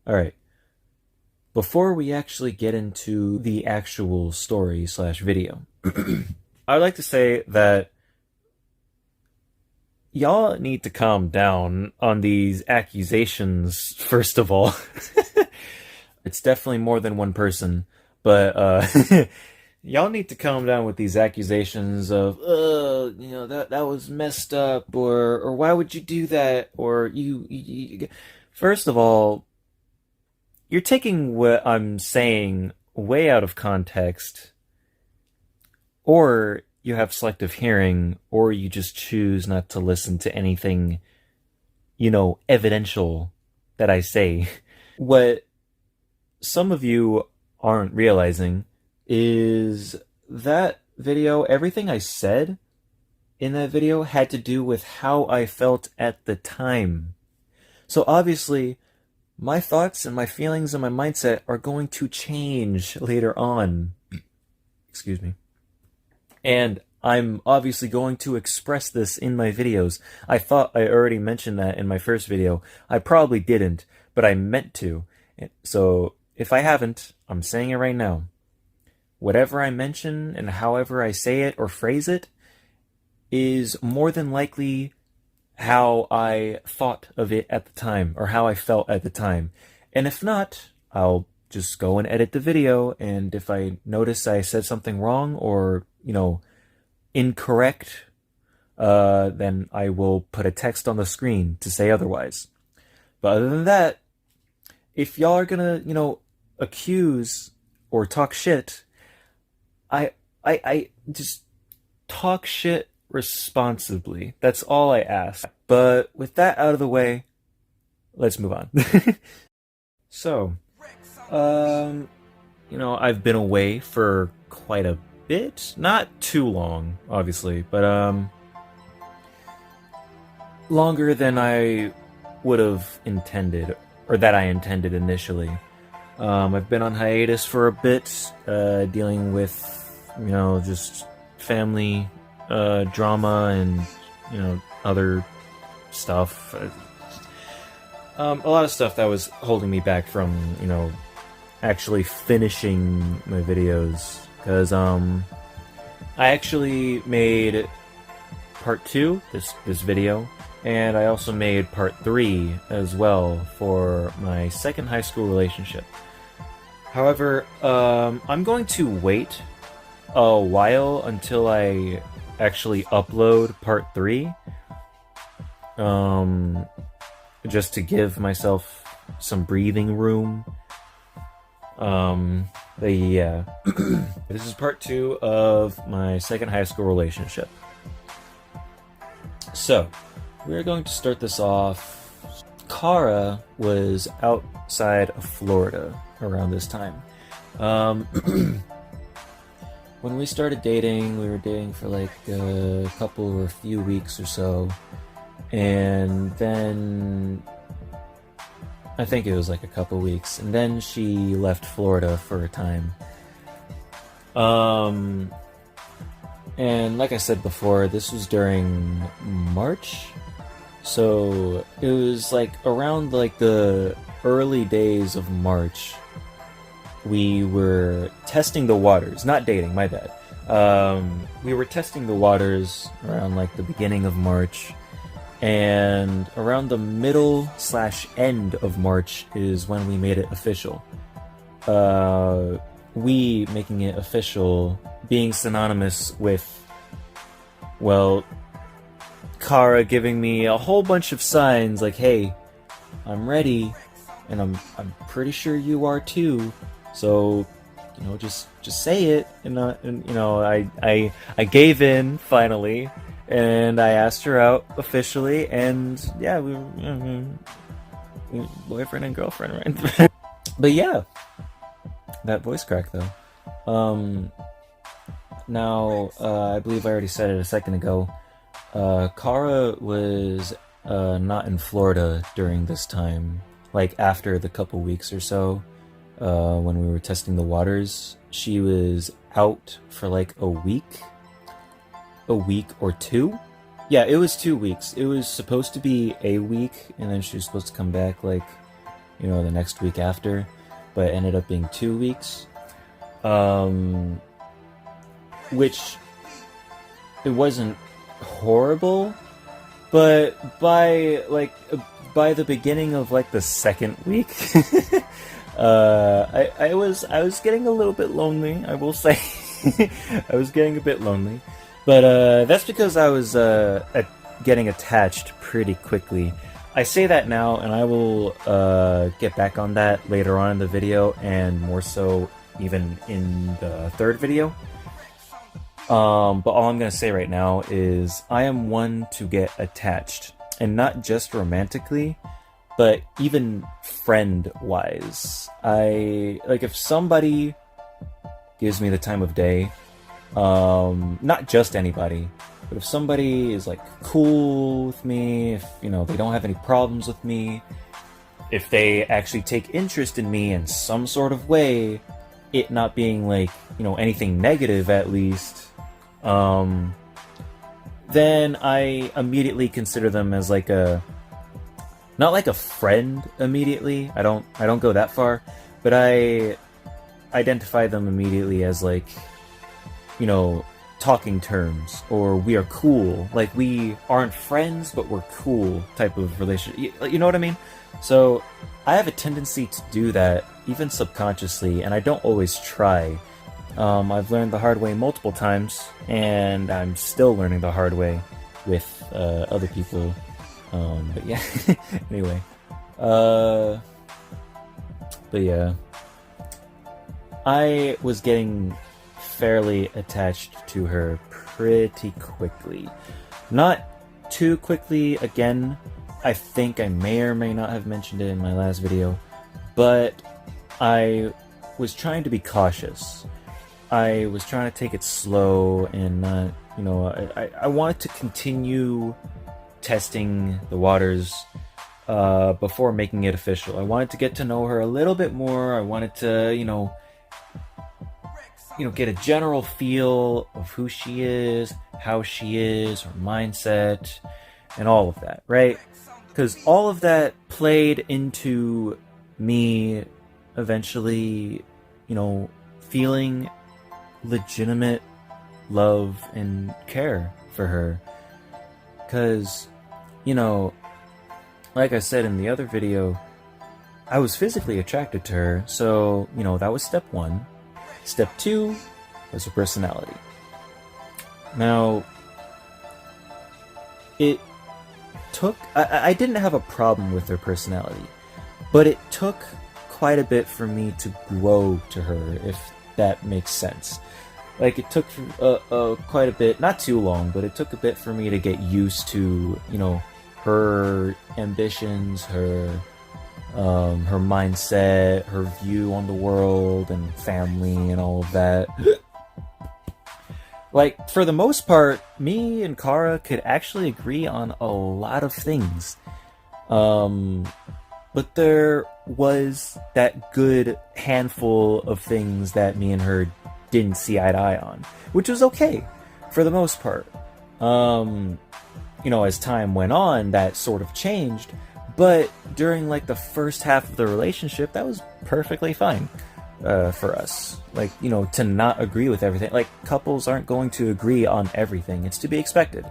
Alright, before we actually get into the actual story slash video, I'd like to say that y'all need to calm down on these accusations, first of all. It's definitely more than one person, but y'all need to calm down with these accusations of, that was messed up, or why would you do that, or you. First of all, you're taking what I'm saying way out of context, or you have selective hearing, or you just choose not to listen to anything, evidential that I say. What some of you aren't realizing is that video, everything I said in that video had to do with how I felt at the time. So obviously, my thoughts and my feelings and my mindset are going to change later on. Excuse me. And I'm obviously going to express this in my videos. I thought I already mentioned that in my first video. I probably didn't, but I meant to. So if I haven't, I'm saying it right now. Whatever I mention and however I say it or phrase it is more than likely how I thought of it at the time, or how I felt at the time. And if not, I'll just go and edit the video, and if I notice I said something wrong or, incorrect, then I will put a text on the screen to say otherwise. But other than that, if y'all are gonna, accuse or talk shit, I just talk shit responsibly. That's all I ask. But with that out of the way, let's move on. So, I've been away for quite a bit. Not too long, obviously, but longer than I would have intended, or that I intended initially. I've been on hiatus for a bit, dealing with, just family drama and, other stuff. A lot of stuff that was holding me back from, actually finishing my videos. Because, I actually made part 2, this video, and I also made part 3 as well for my second high school relationship. However, I'm going to wait a while until I actually upload part 3. Just to give myself some breathing room. But yeah. This is part 2 of my second high school relationship. So, we're going to start this off. Kara was outside of Florida around this time. When we started dating, we were dating for like a couple or a few weeks or so. And then I think it was like a couple weeks, and then she left Florida for a time. And like I said before, this was during March, so it was like around like the early days of March. We were testing the waters, not dating, my bad. We were testing the waters around like the beginning of March. And around the middle / end of March is when we made it official. We making it official being synonymous with, well, Kara giving me a whole bunch of signs like, hey, I'm ready, and I'm pretty sure you are too. So, just say it. And I gave in finally. And I asked her out officially, and yeah, we were boyfriend and girlfriend, right? But yeah, that voice crack though. Now, I believe I already said it a second ago. Kara was not in Florida during this time. Like after the couple weeks or so, when we were testing the waters, she was out for like a week or 2. Yeah, it was 2 weeks. It was supposed to be a week, and then she was supposed to come back like the next week after, but it ended up being 2 weeks. Which it wasn't horrible, but by the beginning of like the second week, I was getting a little bit lonely, I will say. I was getting a bit lonely, but that's because I was getting attached pretty quickly. I say that now, and I will get back on that later on in the video, and more so even in the third video. But all I'm gonna say right now is I am one to get attached, and not just romantically, but even friend-wise. If somebody gives me the time of day, not just anybody, but if somebody is like cool with me, if they don't have any problems with me, if they actually take interest in me in some sort of way, it not being like anything negative at least, then I immediately consider them as like not like a friend immediately. I don't go that far, but I identify them immediately as like, talking terms, or we are cool. Like, we aren't friends, but we're cool type of relationship. You know what I mean? So I have a tendency to do that, even subconsciously, and I don't always try. I've learned the hard way multiple times, and I'm still learning the hard way with other people. But yeah, anyway. But yeah. I was getting fairly attached to her pretty quickly. Not too quickly, again. I think I may or may not have mentioned it in my last video, but I was trying to be cautious. I was trying to take it slow and not, I wanted to continue testing the waters before making it official. I wanted to get to know her a little bit more. I wanted to, get a general feel of who she is, how she is, her mindset, and all of that, right? Because all of that played into me eventually, feeling legitimate love and care for her. Because, like I said in the other video, I was physically attracted to her, so, that was step one. Step two was her personality. Now, it took... I didn't have a problem with her personality, but it took quite a bit for me to grow to her, if that makes sense. Like, it took quite a bit, not too long, but it took a bit for me to get used to, her ambitions, her mindset, her view on the world and family and all of that. Like, for the most part, me and Kara could actually agree on a lot of things. But there was that good handful of things that me and her didn't see eye to eye on, which was okay, for the most part. As time went on, that sort of changed, but during, like, the first half of the relationship, that was perfectly fine. For us, like, to not agree with everything. Like, couples aren't going to agree on everything. It's to be expected.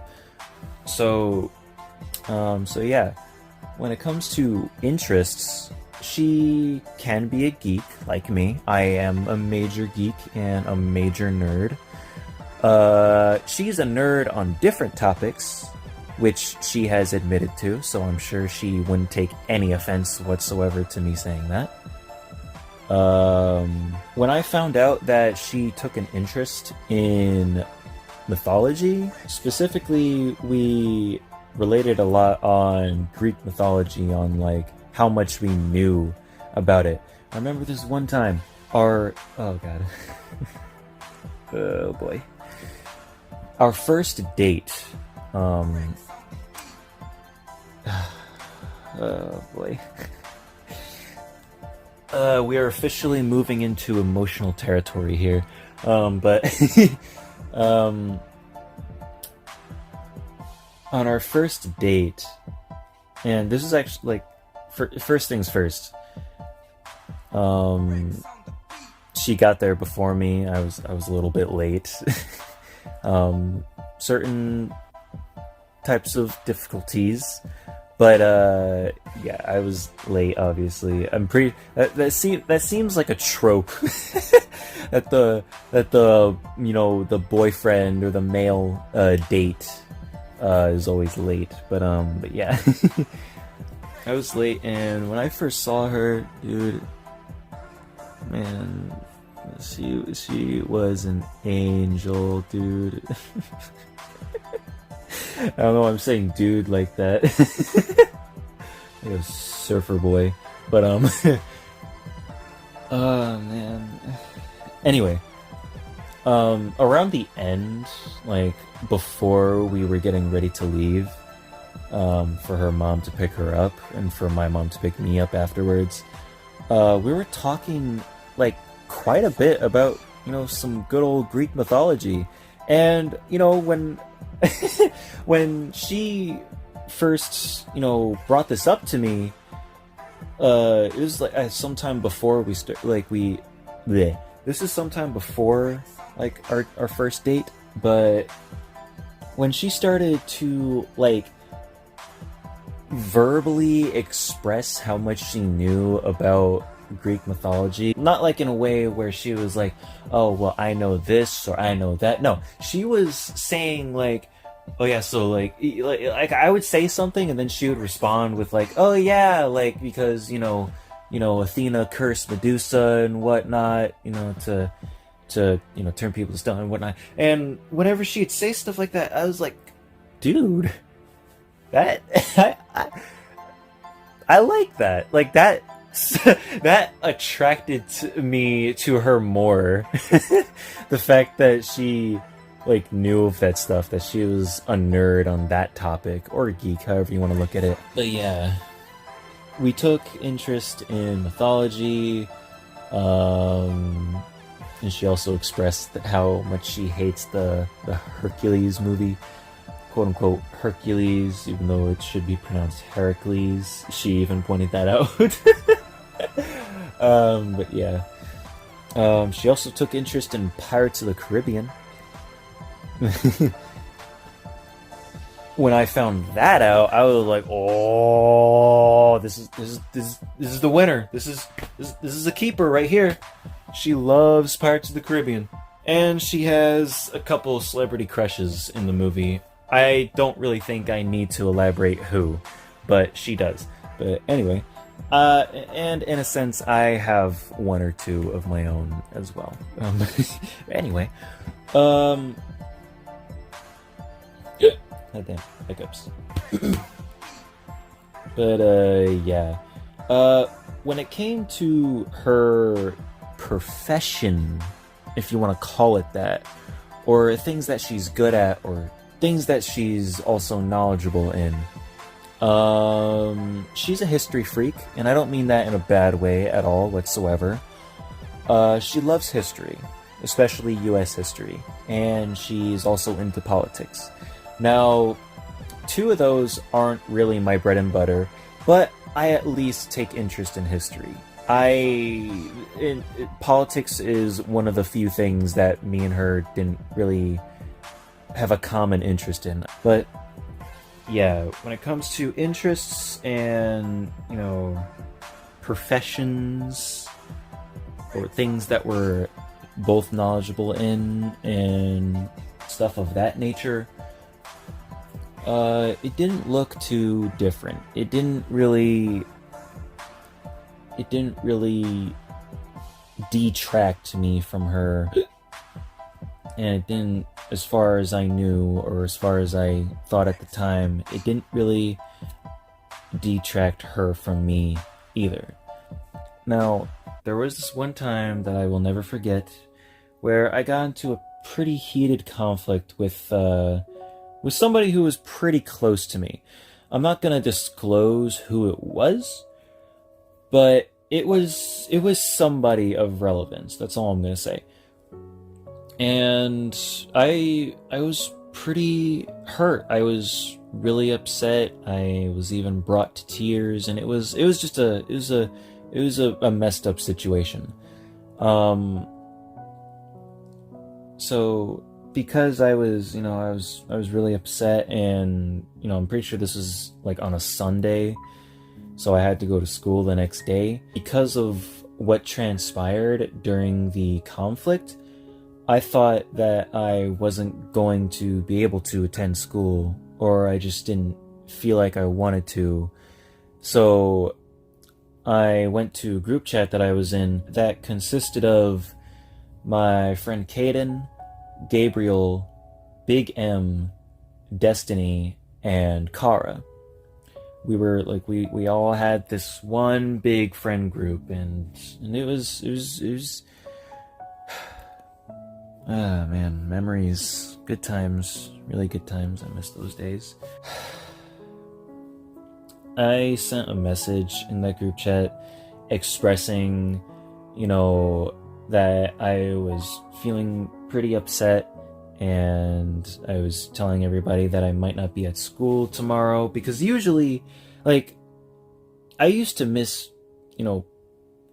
So yeah, when it comes to interests, she can be a geek like me. I am a major geek and a major nerd. She's a nerd on different topics, which she has admitted to, so I'm sure she wouldn't take any offense whatsoever to me saying that. When I found out that she took an interest in mythology, specifically, we related a lot on Greek mythology, on, like, how much we knew about it. I remember this one time, oh god, oh boy, our first date, oh boy. We are officially moving into emotional territory here. But on our first date, and this is actually, like, first things first, She got there before me. I was a little bit late. Certain types of difficulties, but yeah, I was late. Obviously, I'm pretty. That seems like a trope that the the boyfriend or the male date is always late. But yeah, I was late, and when I first saw her, dude, man, she was an angel, dude. I don't know why I'm saying dude like that. Like a surfer boy. But oh man. Anyway, around the end, like before we were getting ready to leave, for her mom to pick her up and for my mom to pick me up afterwards, we were talking like quite a bit about, some good old Greek mythology. And, when when she first, brought this up to me, it was like sometime before we start, like bleh. This is sometime before like our first date, but when she started to like verbally express how much she knew about Greek mythology, not like in a way where she was like, oh well, I know this or I know that. No, she was saying like, oh yeah, so like I would say something and then she would respond with like, oh yeah, like because Athena cursed Medusa and whatnot, to turn people to stone and whatnot. And whenever she'd say stuff like that, I was like, dude, that I like that. Like that that attracted me to her more. The fact that she like knew of that stuff, that she was a nerd on that topic, or a geek, however you want to look at it. But yeah, we took interest in mythology, and she also expressed how much she hates the Hercules movie, quote unquote Hercules, even though it should be pronounced Heracles. She even pointed that out. But yeah, she also took interest in Pirates of the Caribbean. When I found that out, I was like, "Oh, this is the winner. This is a keeper right here." She loves Pirates of the Caribbean, and she has a couple of celebrity crushes in the movie. I don't really think I need to elaborate who, but she does. But anyway, and in a sense, I have one or two of my own as well. Anyway, goddamn hiccups. But yeah, when it came to her profession, if you want to call it that, or things that she's good at, or things that she's also knowledgeable in, she's a history freak, and I don't mean that in a bad way at all whatsoever. She loves history, especially US history, and she's also into politics. Now, two of those aren't really my bread and butter, but I at least take interest in history. Politics is one of the few things that me and her didn't really have a common interest in. But yeah, when it comes to interests and, professions or things that we're both knowledgeable in and stuff of that nature, it didn't look too different. It didn't really detract me from her, and it didn't, as far as I knew, or as far as I thought at the time, it didn't really detract her from me either. Now, there was this one time that I will never forget, where I got into a pretty heated conflict with somebody who was pretty close to me. I'm not gonna disclose who it was, but it was somebody of relevance. That's all I'm gonna say. And I was pretty hurt. I was really upset. I was even brought to tears, and it was it was a messed up situation. Um, so because I was, I was really upset, and I'm pretty sure this was like on a Sunday, so I had to go to school the next day. Because of what transpired during the conflict, I thought that I wasn't going to be able to attend school, or I just didn't feel like I wanted to. So I went to a group chat that I was in that consisted of my friend Caden, Gabriel, Big M, Destiny, and Kara. We were like we all had this one big friend group, and it was ah man, memories, good times, really good times. I miss those days. I sent a message in that group chat expressing, that I was feeling pretty upset, and I was telling everybody that I might not be at school tomorrow, because usually, like, I used to miss,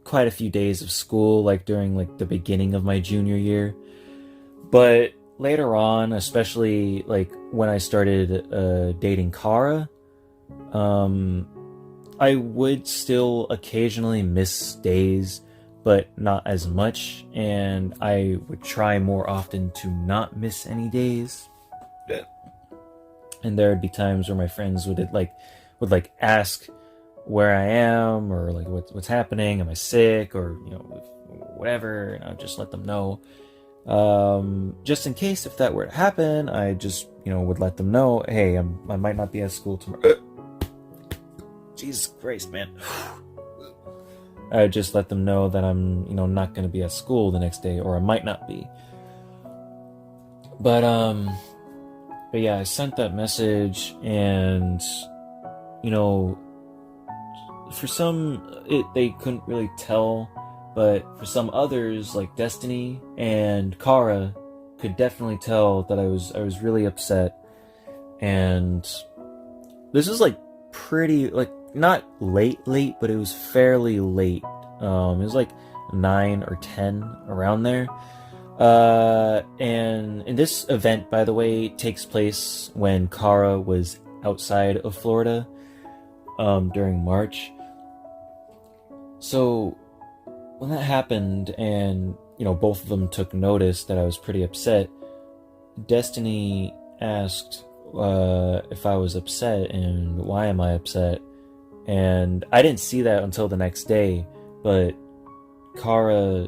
quite a few days of school, like during like the beginning of my junior year. But later on, especially like when I started dating Kara, I would still occasionally miss days, but not as much, and I would try more often to not miss any days. And there would be times where my friends would ask where I am, or like what's happening, am I sick, or whatever, and I'd just let them know. Just in case if that were to happen, I just would let them know, hey, I might not be at school tomorrow. Jesus Christ, man. I just let them know that I'm, not going to be at school the next day, or I might not be. But yeah, I sent that message, and, for some, they couldn't really tell, but for some others, like Destiny and Kara, could definitely tell that I was really upset. And this was like pretty, like, not late, but it was fairly late. It was like 9 or 10, around there. And this event, by the way, takes place when Kara was outside of Florida, during March. So when that happened, and both of them took notice that I was pretty upset, Destiny asked if I was upset and why am I upset. And I didn't see that until the next day, but Kara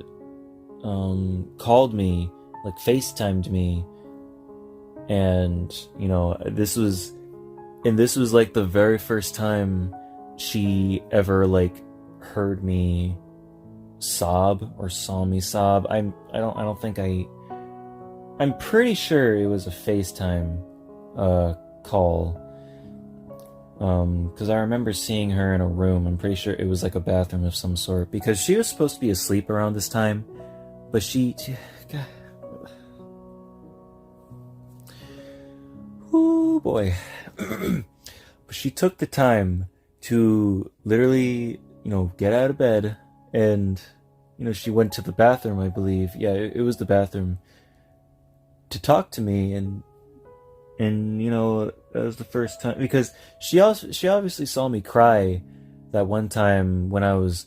called me, like FaceTimed me, and this was like the very first time she ever like heard me sob or saw me sob. I'm pretty sure it was a FaceTime call. Because I remember seeing her in a room. I'm pretty sure it was like a bathroom of some sort, because she was supposed to be asleep around this time, but God. Oh boy. But she took the time to literally, get out of bed, and, she went to the bathroom, I believe. Yeah, it was the bathroom, to talk to me, and that was the first time, because she obviously saw me cry that one time when I was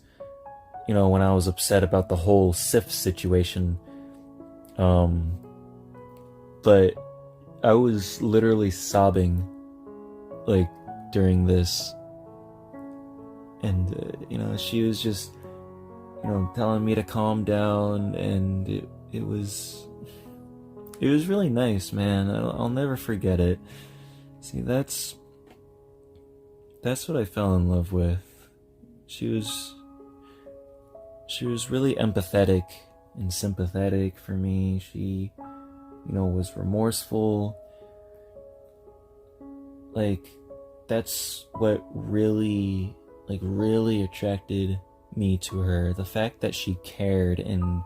upset about the whole Sif situation. But I was literally sobbing, like, during this, and she was just telling me to calm down, and it was really nice, man. I'll never forget it. See, that's what I fell in love with. She was really empathetic and sympathetic for me. She, was remorseful. Like, that's what really attracted me to her. The fact that she cared and,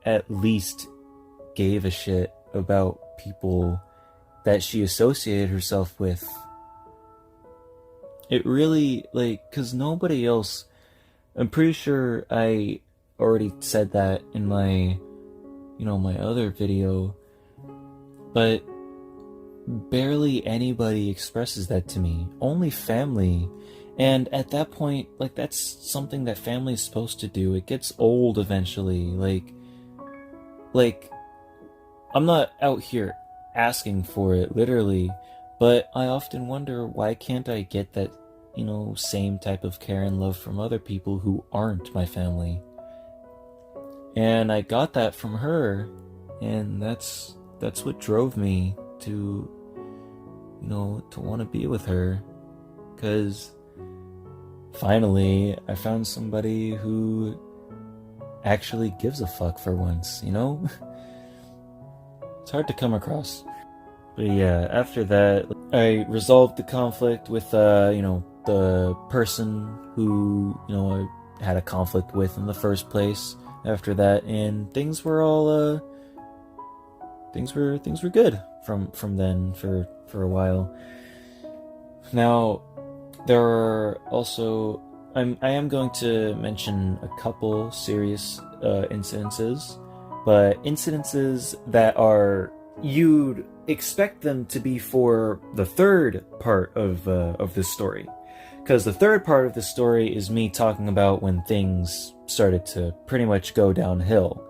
at least gave a shit about people that she associated herself with. It really, like, because nobody else I'm pretty sure I already said that in my, my other video, but barely anybody expresses that to me. Only family. And at that point, like, that's something that family's supposed to do. It gets old eventually. Like, I'm not out here asking for it, literally, but I often wonder, why can't I get that, same type of care and love from other people who aren't my family? And I got that from her, and that's what drove me to, to want to be with her, because finally I found somebody who actually gives a fuck for once, It's hard to come across. But yeah, after that, I resolved the conflict with, the person who, I had a conflict with in the first place after that, and things were all, things were good from then for a while. Now, there are also, I am going to mention a couple serious incidences, but incidences that are, you'd expect them to be for the third part of this story, because the third part of the story is me talking about when things started to pretty much go downhill.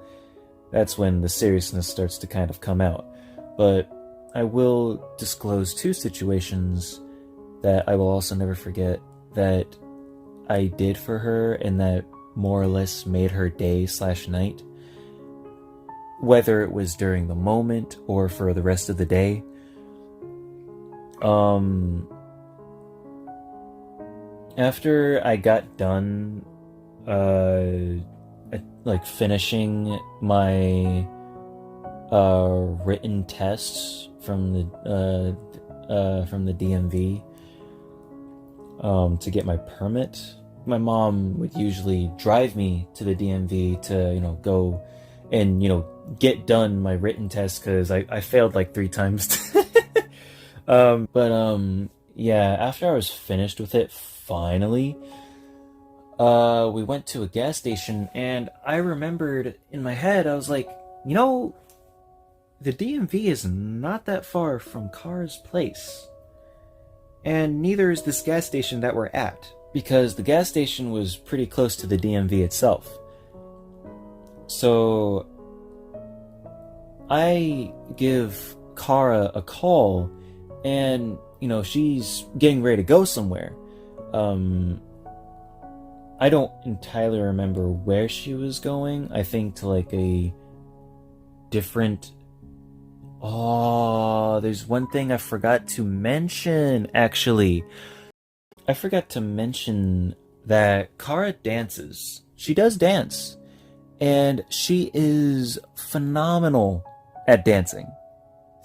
That's when the seriousness starts to kind of come out. But I will disclose two situations that I will also never forget that I did for her, and that more or less made her day/night, whether it was during the moment or for the rest of the day. After I got done finishing my written tests from the DMV to get my permit, my mom would usually drive me to the DMV to go and get done my written test, because I failed like 3 times. Yeah, after I was finished with it, finally, we went to a gas station, and I remembered in my head, I was like, the DMV is not that far from Carr's place. And neither is this gas station that we're at, because the gas station was pretty close to the DMV itself. So I give Kara a call, and she's getting ready to go somewhere. I don't entirely remember where she was going. I think to like a different... Oh, there's one thing I forgot to mention, actually. I forgot to mention that Kara dances. She does dance. And she is phenomenal at dancing.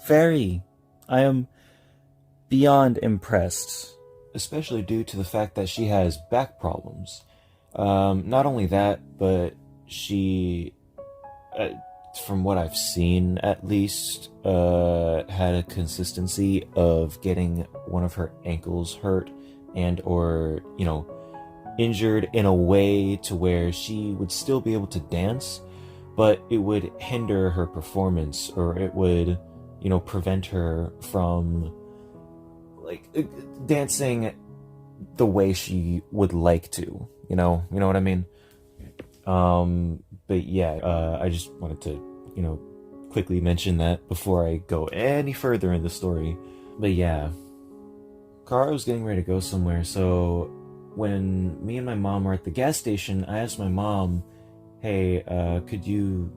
Very. I am beyond impressed. Especially due to the fact that she has back problems. Not only that, but she... from what I've seen, at least, had a consistency of getting one of her ankles hurt and or, injured in a way to where she would still be able to dance, but it would hinder her performance, or it would, prevent her from, dancing the way she would like to, you know what I mean? But yeah, I just wanted to, quickly mention that before I go any further in the story. But yeah, Kara was getting ready to go somewhere, so when me and my mom were at the gas station, I asked my mom, hey, could you,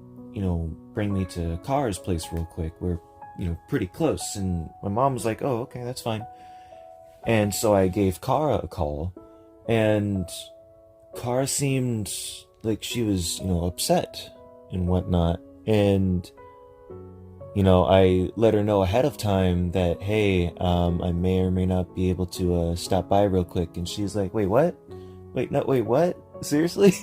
bring me to Kara's place real quick? We're, pretty close. And my mom was like, oh, okay, that's fine. And so I gave Kara a call, and Kara seemed like she was, upset and whatnot. And, I let her know ahead of time that, hey, I may or may not be able to stop by real quick. And she's like, wait, what? Wait, what? Seriously?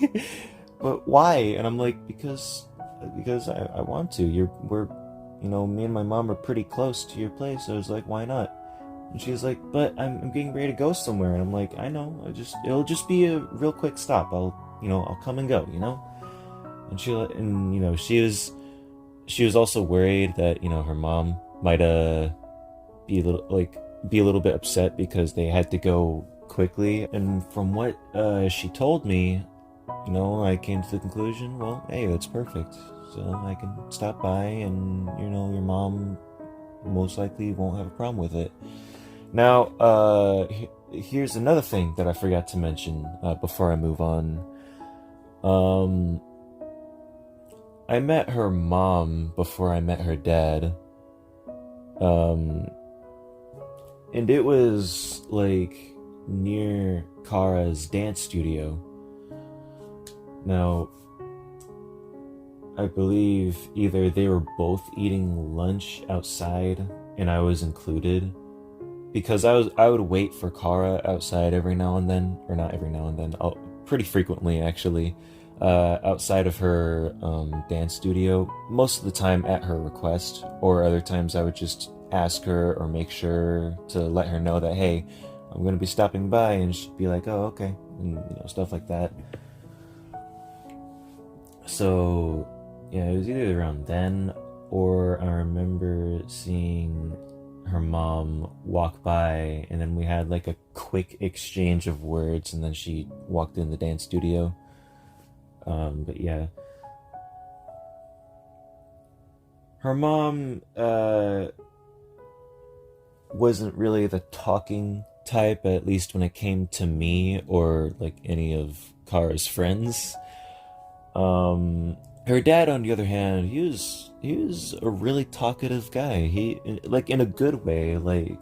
But why? And I'm like, because I want to. We're, me and my mom are pretty close to your place. So I was like, why not? And she's like, but I'm getting ready to go somewhere. And I'm like, I know, it'll just be a real quick stop. I'll I'll come and go, And she was also worried that, her mom might be a little bit upset because they had to go quickly. And from what she told me, I came to the conclusion, well, hey, that's perfect. So I can stop by and, your mom most likely won't have a problem with it. Now, here's another thing that I forgot to mention before I move on. I met her mom before I met her dad. And it was like near Kara's dance studio. Now, I believe either they were both eating lunch outside and I was included, because I would wait for Kara outside every now and then, or not every now and then, pretty frequently actually, outside of her dance studio, most of the time at her request, or other times I would just ask her or make sure to let her know that, hey, I'm going to be stopping by, and she'd be like, oh, okay, and stuff like that. So yeah, it was either around then, or I remember seeing her mom walk by, and then we had like a quick exchange of words, and then she walked in the dance studio. But yeah, her mom wasn't really the talking type, at least when it came to me or like any of Kara's friends. Her dad, on the other hand, he was a really talkative guy. He, like, in a good way. Like,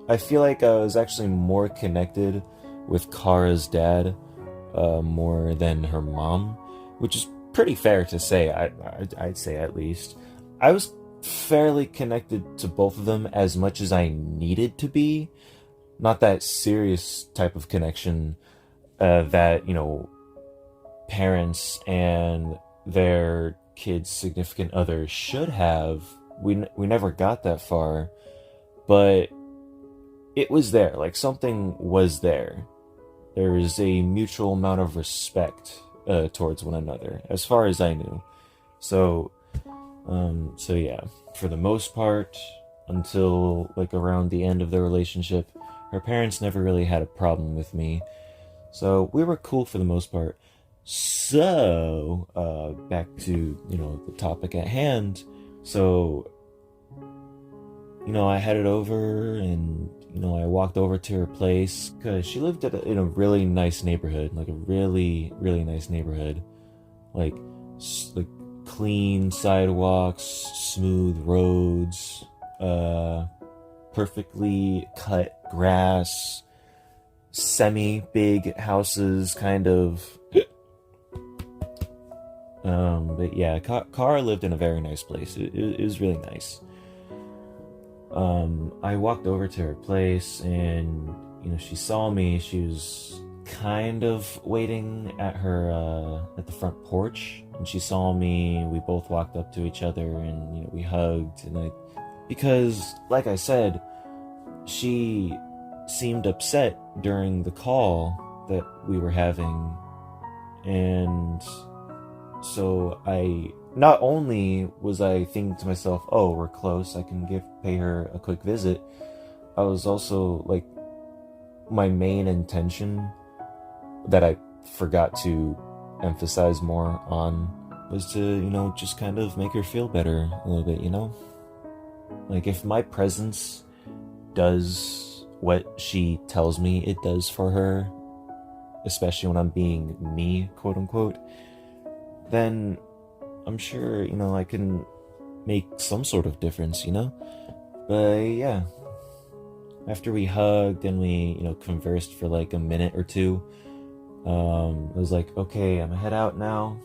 I feel like I was actually more connected with Kara's dad more than her mom, which is pretty fair to say. I'd say, at least I was fairly connected to both of them as much as I needed to be. Not that serious type of connection that parents and their kids' significant other should have. We never got that far, but it was there. Like, something was there. There was a mutual amount of respect towards one another, as far as I knew. So yeah, for the most part, until like around the end of the relationship, her parents never really had a problem with me. So we were cool for the most part. So, back to, the topic at hand. So, I headed over and, I walked over to her place, because she lived in a really nice neighborhood, like a really, really nice neighborhood. Like clean sidewalks, smooth roads, perfectly cut grass, semi-big houses, kind of. But yeah, Kara lived in a very nice place. It was really nice. I walked over to her place, and she saw me. She was kind of waiting at her at the front porch, and she saw me. We both walked up to each other, and we hugged. And because, like I said, she seemed upset during the call that we were having, and so not only was I thinking to myself, oh, we're close, I can pay her a quick visit, I was also, like, my main intention that I forgot to emphasize more on was to, just kind of make her feel better a little bit, Like, if my presence does what she tells me it does for her, especially when I'm being me, quote unquote, then I'm sure, I can make some sort of difference, But yeah, after we hugged and we, conversed for like a minute or two, I was like, okay, I'm gonna head out now.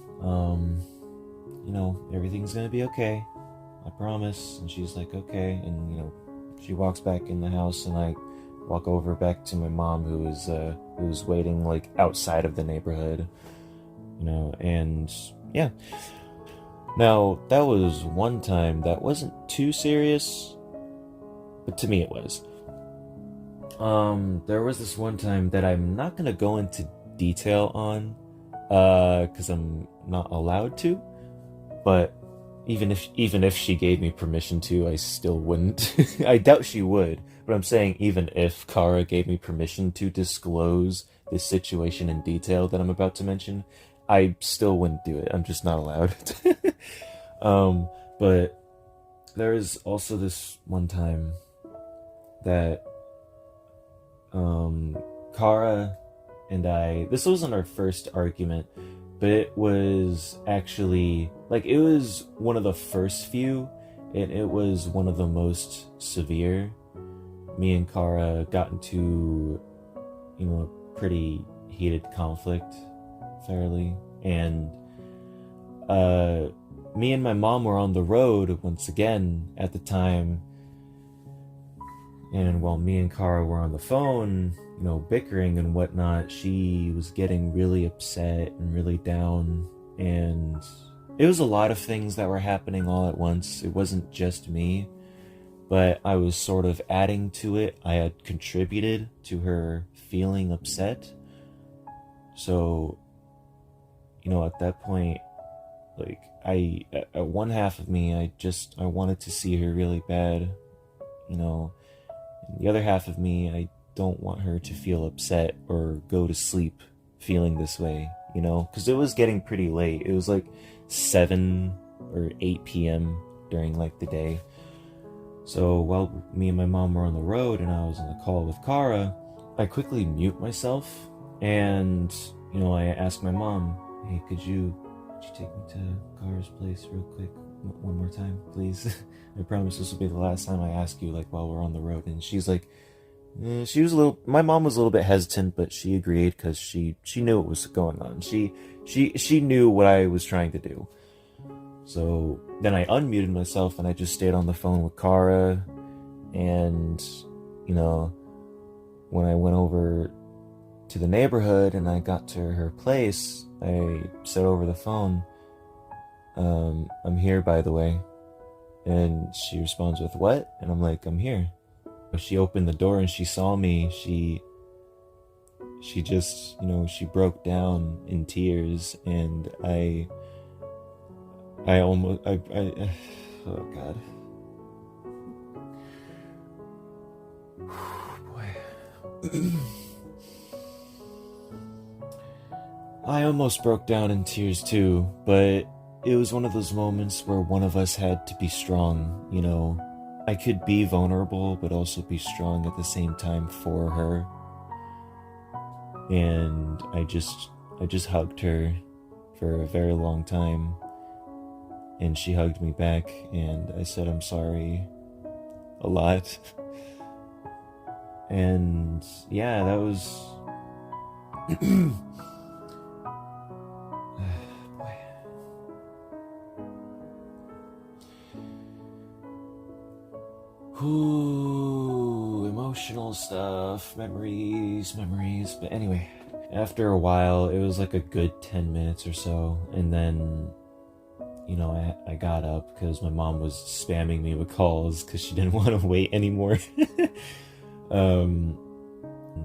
Everything's gonna be okay. I promise. And she's like, okay. And, she walks back in the house, and I walk over back to my mom, who was waiting like outside of the neighborhood, and yeah. Now, that was one time that wasn't too serious, but to me it was. There was this one time that I'm not gonna go into detail on, because I'm not allowed to. But even if she gave me permission to, I still wouldn't. I doubt she would, but I'm saying even if Kara gave me permission to disclose this situation in detail that I'm about to mention, I still wouldn't do it. I'm just not allowed. But there is also this one time that Kara and I, this wasn't our first argument, but it was actually, like, it was one of the first few, and it was one of the most severe. Me and Kara got into, a pretty heated conflict, fairly, and me and my mom were on the road once again at the time, and while me and Kara were on the phone, bickering and whatnot, she was getting really upset and really down, and it was a lot of things that were happening all at once. It wasn't just me, but I was sort of adding to it. I had contributed to her feeling upset. So, at that point, like, at one half of me, I wanted to see her really bad, and the other half of me, I don't want her to feel upset or go to sleep feeling this way, because it was getting pretty late. It was like 7 or 8 p.m. during like the day. So while me and my mom were on the road and I was on the call with Kara, I quickly mute myself and, I asked my mom, hey, could you take me to Kara's place real quick one more time, please? I promise this will be the last time I ask you, like, while we're on the road. And she's like, my mom was a little bit hesitant, but she agreed because she knew what was going on. She knew what I was trying to do. So then I unmuted myself and I just stayed on the phone with Kara. And, when I went over to the neighborhood and I got to her place, I said over the phone, I'm here, by the way. And she responds with, what? And I'm like, I'm here. She opened the door and she saw me. She just, she broke down in tears, and I almost, oh God. Boy. I almost broke down in tears too, but it was one of those moments where one of us had to be strong, I could be vulnerable, but also be strong at the same time for her. And I just hugged her for a very long time. And she hugged me back, and I said, I'm sorry a lot. And yeah, that was... Ooh, emotional stuff, memories. But anyway, after a while, it was like a good 10 minutes or so, and then, I got up because my mom was spamming me with calls because she didn't want to wait anymore. And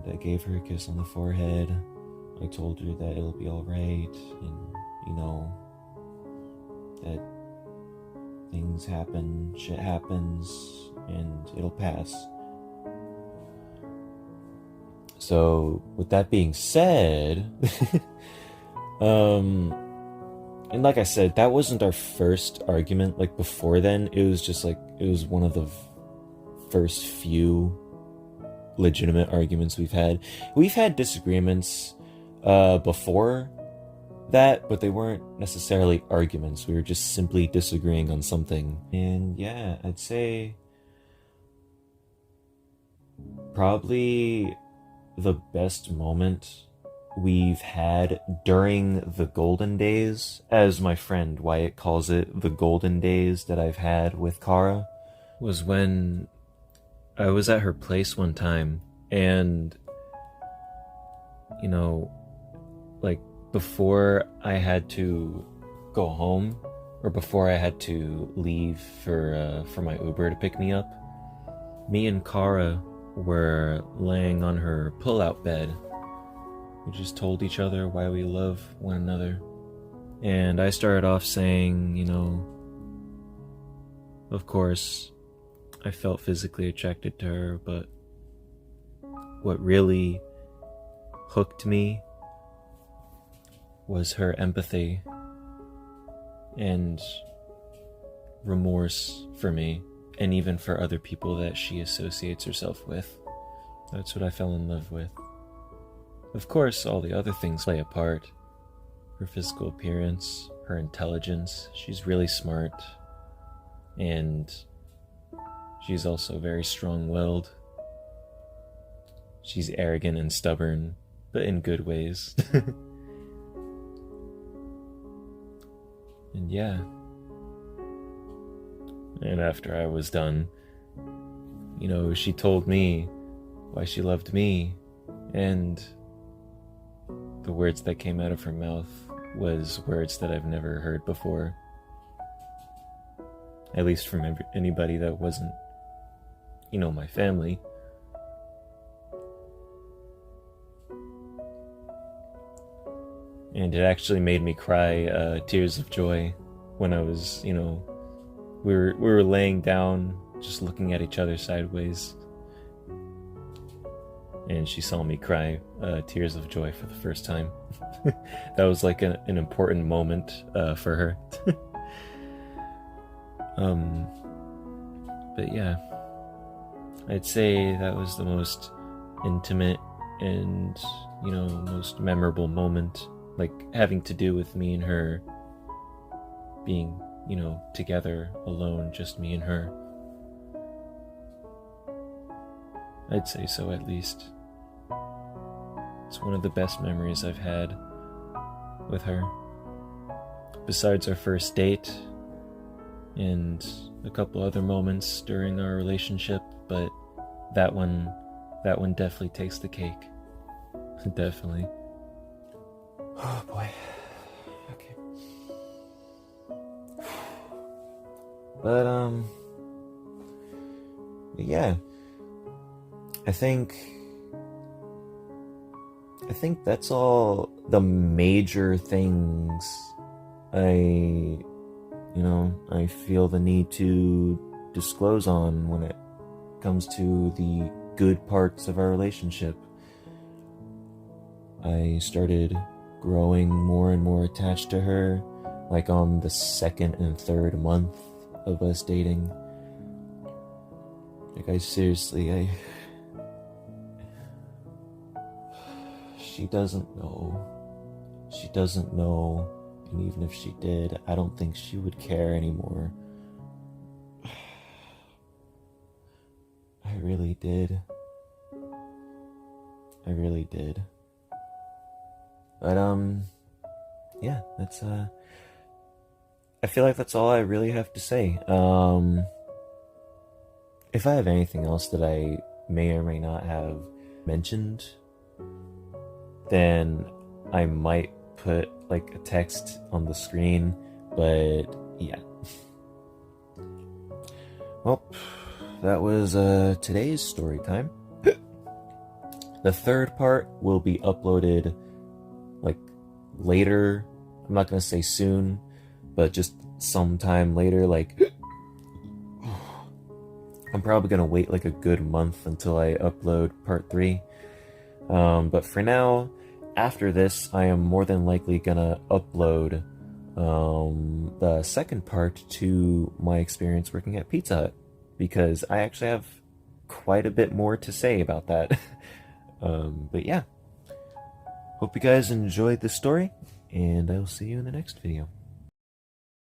I gave her a kiss on the forehead. I told her that it'll be alright, and, that things happen, shit happens, and it'll pass. So, with that being said, and like I said, that wasn't our first argument. Like, before then, it was just like, it was one of the first few legitimate arguments we've had. We've had disagreements before that, but they weren't necessarily arguments. We were just simply disagreeing on something. And yeah, I'd say probably the best moment we've had during the golden days, as my friend Wyatt calls it, the golden days that I've had with Kara, was when I was at her place one time, and like, before I had to go home, or before I had to leave for my Uber to pick me up, me and Kara were laying on her pull-out bed, We just told each other why we love one another. And I started off saying, of course, I felt physically attracted to her, but what really hooked me was her empathy and remorse for me, and even for other people that she associates herself with. That's what I fell in love with. Of course, all the other things play a part. Her physical appearance, her intelligence. She's really smart. And she's also very strong-willed. She's arrogant and stubborn, but in good ways. And yeah. And after I was done, she told me why she loved me, and the words that came out of her mouth was words that I've never heard before. At least from anybody that wasn't, my family. And it actually made me cry tears of joy when I was, we were laying down, just looking at each other sideways. And she saw me cry tears of joy for the first time. That was like an important moment for her. But yeah, I'd say that was the most intimate and, most memorable moment, like having to do with me and her being, together, alone, just me and her. I'd say so, at least. It's one of the best memories I've had with her. Besides our first date and a couple other moments during our relationship, but that one definitely takes the cake. Definitely. Oh boy. Okay. But yeah. I think that's all the major things I feel the need to disclose on when it comes to the good parts of our relationship. I started growing more and more attached to her, like on the second and third month of us dating. Like, she doesn't know, and even if she did, I don't think she would care anymore. I really did. But yeah, that's I feel like that's all I really have to say. If I have anything else that I may or may not have mentioned, then I might put like a text on the screen, but yeah. Well, that was today's story time. The third part will be uploaded like later. I'm not gonna say soon, but just sometime later. Like, I'm probably gonna wait like a good month until I upload part 3. But for now, after this, I am more than likely gonna upload the second part to my experience working at Pizza Hut, because I actually have quite a bit more to say about that. But yeah, hope you guys enjoyed this story, and I will see you in the next video.